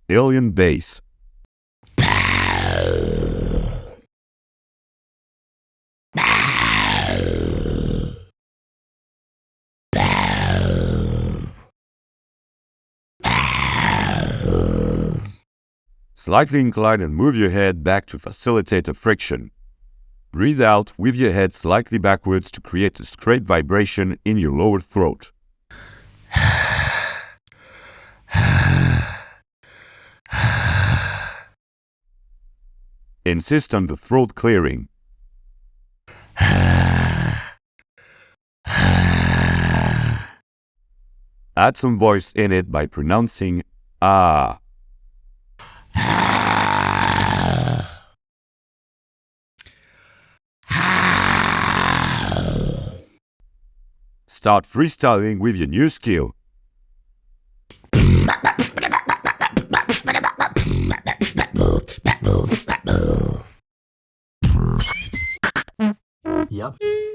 alien bass. Slightly incline and move your head back to facilitate a friction. Breathe out with your head slightly backwards to create a straight vibration in your lower throat. Insist on the throat clearing. Add some voice in it by pronouncing ah. Start freestyling with your new skill. Yep.